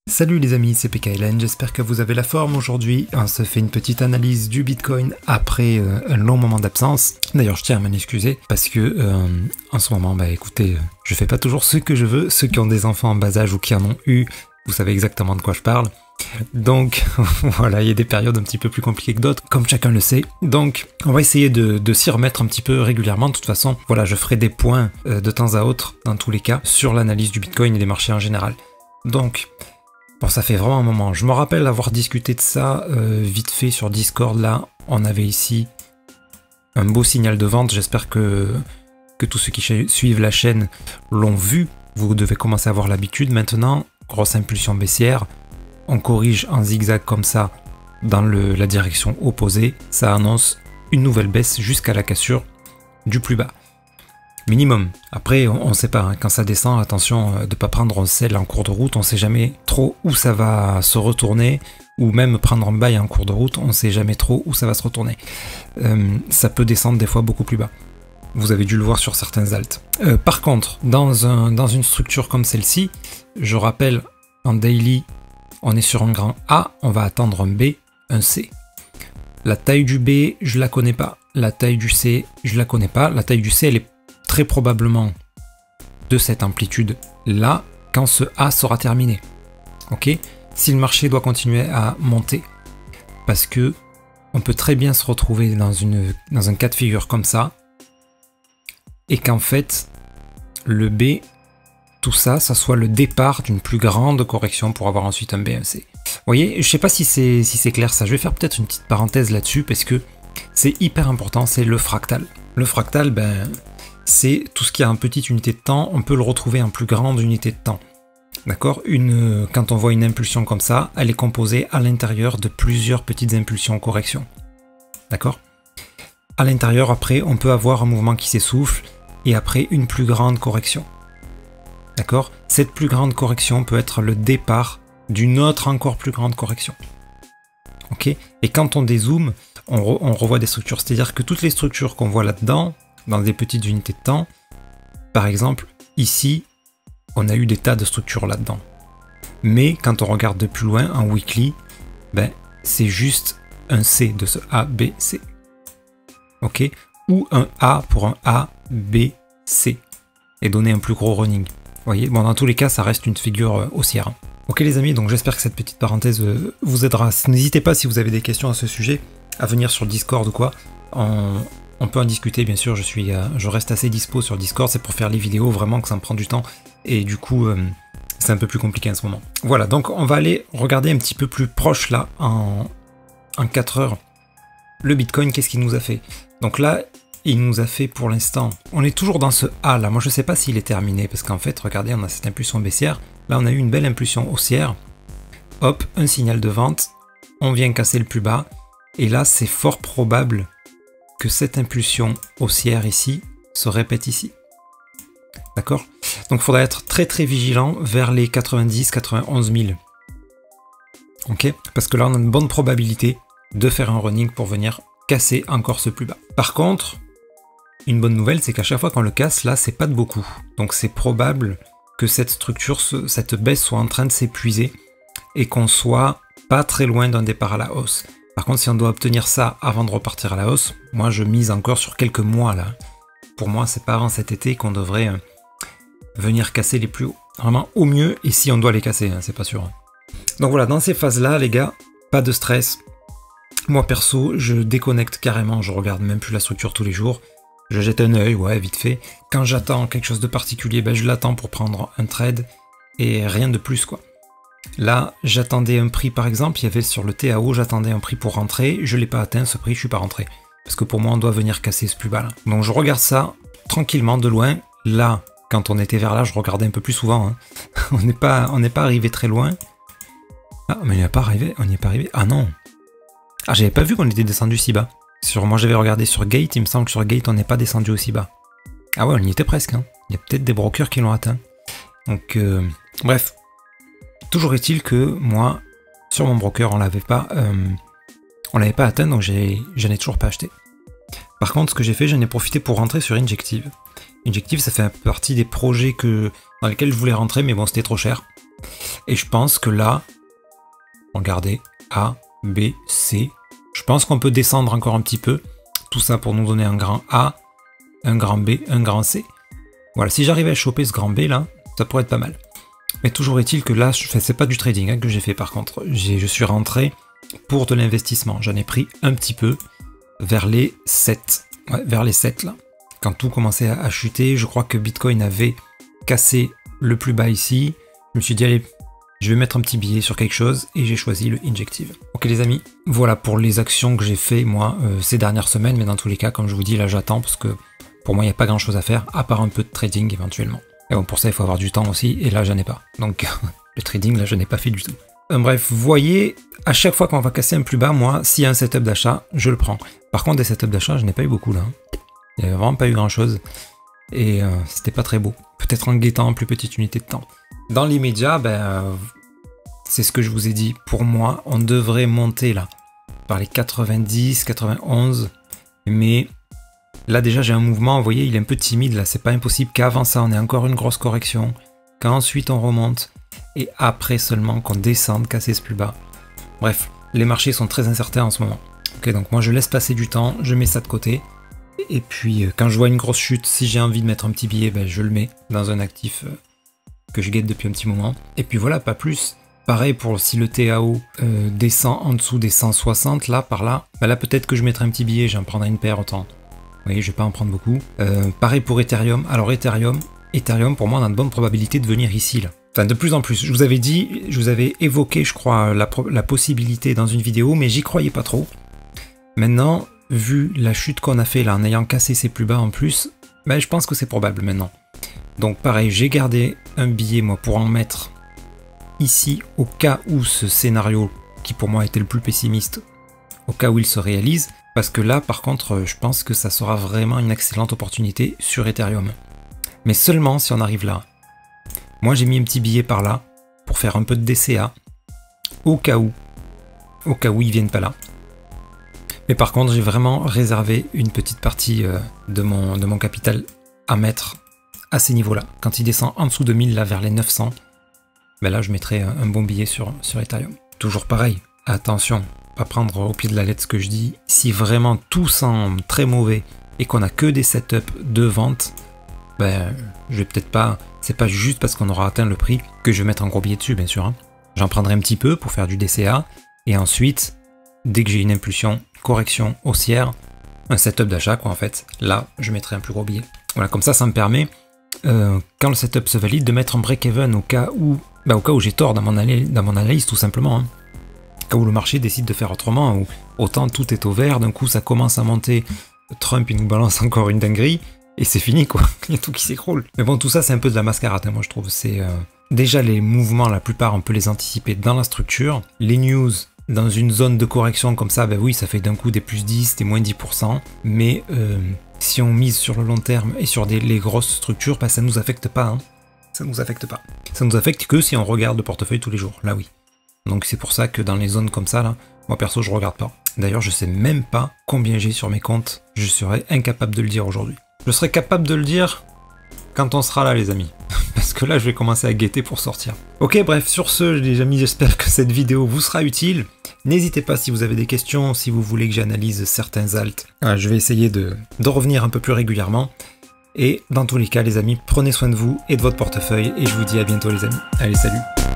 Salut les amis, c'est PKLN, j'espère que vous avez la forme aujourd'hui. On se fait une petite analyse du Bitcoin après un long moment d'absence. D'ailleurs, je tiens à m'en excuser parce que en ce moment, écoutez, je fais pas toujours ce que je veux. Ceux qui ont des enfants en bas âge ou qui en ont eu, vous savez exactement de quoi je parle. Donc voilà, il y a des périodes un petit peu plus compliquées que d'autres, comme chacun le sait. Donc on va essayer de s'y remettre un petit peu régulièrement. De toute façon, voilà, je ferai des points de temps à autre, dans tous les cas, sur l'analyse du Bitcoin et des marchés en général. Donc, bon, ça fait vraiment un moment. Je me rappelle avoir discuté de ça vite fait sur Discord. Là, on avait ici un beau signal de vente. J'espère que tous ceux qui suivent la chaîne l'ont vu. Vous devez commencer à avoir l'habitude maintenant. Grosse impulsion baissière. On corrige en zigzag comme ça dans la direction opposée. Ça annonce une nouvelle baisse jusqu'à la cassure du plus bas. Minimum. Après, on ne sait pas, hein. Quand ça descend, attention de ne pas prendre un sell en cours de route, on ne sait jamais trop où ça va se retourner, ou même prendre un buy en cours de route, on ne sait jamais trop où ça va se retourner. Ça peut descendre des fois beaucoup plus bas. Vous avez dû le voir sur certains alts. Par contre, dans une structure comme celle-ci, je rappelle, en daily, on est sur un grand A, on va attendre un B, un C. La taille du B, je la connais pas. La taille du C, je la connais pas. La taille du C, elle est très probablement de cette amplitude là quand ce A sera terminé. Ok, si le marché doit continuer à monter, parce que on peut très bien se retrouver dans un cas de figure comme ça, et qu'en fait le B, tout ça, ça soit le départ d'une plus grande correction pour avoir ensuite un B, un C. Vous voyez, je sais pas si c'est clair ça. Je vais faire peut-être une petite parenthèse là-dessus parce que c'est hyper important. C'est le fractal. Le fractal, c'est tout ce qui a en petite unité de temps, on peut le retrouver en plus grande unité de temps. D'accord ? Quand on voit une impulsion comme ça, elle est composée à l'intérieur de plusieurs petites impulsions corrections. D'accord ? À l'intérieur, après, on peut avoir un mouvement qui s'essouffle et après une plus grande correction. D'accord ? Cette plus grande correction peut être le départ d'une autre encore plus grande correction. Ok ? Et quand on dézoome, on revoit des structures. C'est-à-dire que toutes les structures qu'on voit là-dedans, dans des petites unités de temps, par exemple, ici, on a eu des tas de structures là-dedans. Mais quand on regarde de plus loin, en weekly, c'est juste un C de ce A, B, C. Ok ? Ou un A pour un A, B, C. Et donner un plus gros running. Vous voyez ? Bon, dans tous les cas, ça reste une figure haussière. Ok les amis, donc j'espère que cette petite parenthèse vous aidera. N'hésitez pas si vous avez des questions à ce sujet, à venir sur Discord ou quoi. On peut en discuter, bien sûr, je reste assez dispo sur Discord, c'est pour faire les vidéos, vraiment que ça me prend du temps, et du coup, c'est un peu plus compliqué en ce moment. Voilà, donc on va aller regarder un petit peu plus proche, là, en 4 heures, le Bitcoin, qu'est-ce qu'il nous a fait. Donc là, il nous a fait pour l'instant, on est toujours dans ce A, là, moi je sais pas s'il est terminé, parce qu'en fait, regardez, on a cette impulsion baissière, là on a eu une belle impulsion haussière, hop, un signal de vente, on vient casser le plus bas, et là, c'est fort probable que cette impulsion haussière ici se répète ici. D'accord ? Donc il faudra être très très vigilant vers les 90-91 000. Ok ? Parce que là on a une bonne probabilité de faire un running pour venir casser encore ce plus bas. Par contre, une bonne nouvelle, c'est qu'à chaque fois qu'on le casse, là c'est pas de beaucoup. Donc c'est probable que cette structure, cette baisse soit en train de s'épuiser et qu'on soit pas très loin d'un départ à la hausse. Par contre, si on doit obtenir ça avant de repartir à la hausse, moi je mise encore sur quelques mois là. Pour moi, c'est pas avant cet été qu'on devrait venir casser les plus hauts. Vraiment au mieux, et si on doit les casser, hein, c'est pas sûr. Donc voilà, dans ces phases-là, les gars, pas de stress. Moi perso, je déconnecte carrément, je regarde même plus la structure tous les jours. Je jette un œil, ouais, vite fait. Quand j'attends quelque chose de particulier, je l'attends pour prendre un trade, et rien de plus quoi. Là, j'attendais un prix par exemple, il y avait sur le TAO, j'attendais un prix pour rentrer, je ne l'ai pas atteint ce prix, je suis pas rentré. Parce que pour moi, on doit venir casser ce plus bas là. Donc je regarde ça tranquillement de loin. Là, quand on était vers là, je regardais un peu plus souvent. Hein. on n'est pas arrivé très loin. Ah, mais on n'y est pas arrivé. Ah non. Ah, j'avais pas vu qu'on était descendu si bas. Moi, j'avais regardé sur Gate, il me semble que sur Gate, on n'est pas descendu aussi bas. Ah ouais, on y était presque. Hein. Il y a peut-être des brokers qui l'ont atteint. Donc, bref. Toujours est-il que moi, sur mon broker, on l'avait pas atteint, donc je n'ai toujours pas acheté. Par contre, ce que j'ai fait, j'en ai profité pour rentrer sur Injective. Injective, ça fait partie des projets dans lesquels je voulais rentrer, mais bon, c'était trop cher. Et je pense que là, regardez, A, B, C. Je pense qu'on peut descendre encore un petit peu. Tout ça pour nous donner un grand A, un grand B, un grand C. Voilà, si j'arrivais à choper ce grand B là, ça pourrait être pas mal. Mais toujours est-il que là, c'est pas du trading hein, que j'ai fait par contre. Je suis rentré pour de l'investissement. J'en ai pris un petit peu vers les 7. Ouais, vers les 7 là. Quand tout commençait à chuter, je crois que Bitcoin avait cassé le plus bas ici. Je me suis dit, allez, je vais mettre un petit billet sur quelque chose et j'ai choisi le Injective. Ok les amis, voilà pour les actions que j'ai fait moi ces dernières semaines, mais dans tous les cas, comme je vous dis, là j'attends parce que pour moi il n'y a pas grand chose à faire, à part un peu de trading éventuellement. Et bon, pour ça il faut avoir du temps aussi, et là j'en ai pas. Donc le trading là je n'ai pas fait du tout. Bref, vous voyez, à chaque fois qu'on va casser un plus bas, moi, s'il y a un setup d'achat, je le prends. Par contre des setups d'achat, je n'ai pas eu beaucoup là. Il n'y a vraiment pas eu grand chose. Et c'était pas très beau. Peut-être en guettant plus petite unité de temps. Dans l'immédiat, c'est ce que je vous ai dit. Pour moi, on devrait monter là, par les 90, 91. Mais là déjà, j'ai un mouvement, vous voyez, il est un peu timide là. C'est pas impossible qu'avant ça, on ait encore une grosse correction. Qu'ensuite, on remonte. Et après seulement qu'on descende, casser ce plus bas. Bref, les marchés sont très incertains en ce moment. Ok, donc moi, je laisse passer du temps, je mets ça de côté. Et puis, quand je vois une grosse chute, si j'ai envie de mettre un petit billet, je le mets dans un actif que je guette depuis un petit moment. Et puis voilà, pas plus. Pareil pour si le TAO descend en dessous des 160, là, par là, là peut-être que je mettrai un petit billet, j'en prendrai une paire autant. Vous voyez, je vais pas en prendre beaucoup. Pareil pour Ethereum. Alors Ethereum, pour moi, on a de bonnes probabilités de venir ici, là. Enfin, de plus en plus. Je vous avais dit, je vous avais évoqué, je crois, la possibilité dans une vidéo, mais j'y croyais pas trop. Maintenant, vu la chute qu'on a fait là, en ayant cassé ses plus bas en plus, je pense que c'est probable maintenant. Donc pareil, j'ai gardé un billet moi pour en mettre ici au cas où ce scénario, qui pour moi était le plus pessimiste, au cas où il se réalise, parce que là par contre je pense que ça sera vraiment une excellente opportunité sur Ethereum. Mais seulement si on arrive là. Moi j'ai mis un petit billet par là, pour faire un peu de DCA, au cas où ils viennent pas là. Mais par contre, j'ai vraiment réservé une petite partie de mon capital à mettre à ces niveaux-là. Quand il descend en dessous de 1000, là, vers les 900, là, je mettrai un bon billet sur Ethereum. Toujours pareil, attention, pas prendre au pied de la lettre ce que je dis. Si vraiment tout semble très mauvais et qu'on a que des setups de vente, je vais peut-être pas... C'est pas juste parce qu'on aura atteint le prix que je vais mettre un gros billet dessus, bien sûr. Hein. J'en prendrai un petit peu pour faire du DCA, et ensuite, dès que j'ai une impulsion, correction haussière, un setup d'achat quoi en fait, là je mettrai un plus gros billet. Voilà, comme ça me permet, quand le setup se valide, de mettre un break-even au cas où j'ai tort dans mon analyse tout simplement. Hein. Au cas où le marché décide de faire autrement, ou autant tout est au vert, d'un coup ça commence à monter, Trump il nous balance encore une dinguerie, et c'est fini quoi, il y a tout qui s'écroule. Mais bon, tout ça c'est un peu de la mascarade, hein, moi je trouve. C'est déjà les mouvements, la plupart on peut les anticiper dans la structure, les news, dans une zone de correction comme ça, oui, ça fait d'un coup des plus 10, des moins 10%, mais si on mise sur le long terme et sur les grosses structures, ça ne nous affecte pas. Hein. Ça nous affecte pas. Ça nous affecte que si on regarde le portefeuille tous les jours, là oui. Donc c'est pour ça que dans les zones comme ça, là, moi perso, je regarde pas. D'ailleurs, je sais même pas combien j'ai sur mes comptes, je serais incapable de le dire aujourd'hui. Je serais capable de le dire quand on sera là, les amis. Parce que là, je vais commencer à guetter pour sortir. Ok, bref, sur ce, les amis, j'espère que cette vidéo vous sera utile. N'hésitez pas si vous avez des questions, si vous voulez que j'analyse certains alts. Je vais essayer de revenir un peu plus régulièrement. Et dans tous les cas, les amis, prenez soin de vous et de votre portefeuille. Et je vous dis à bientôt, les amis. Allez, salut!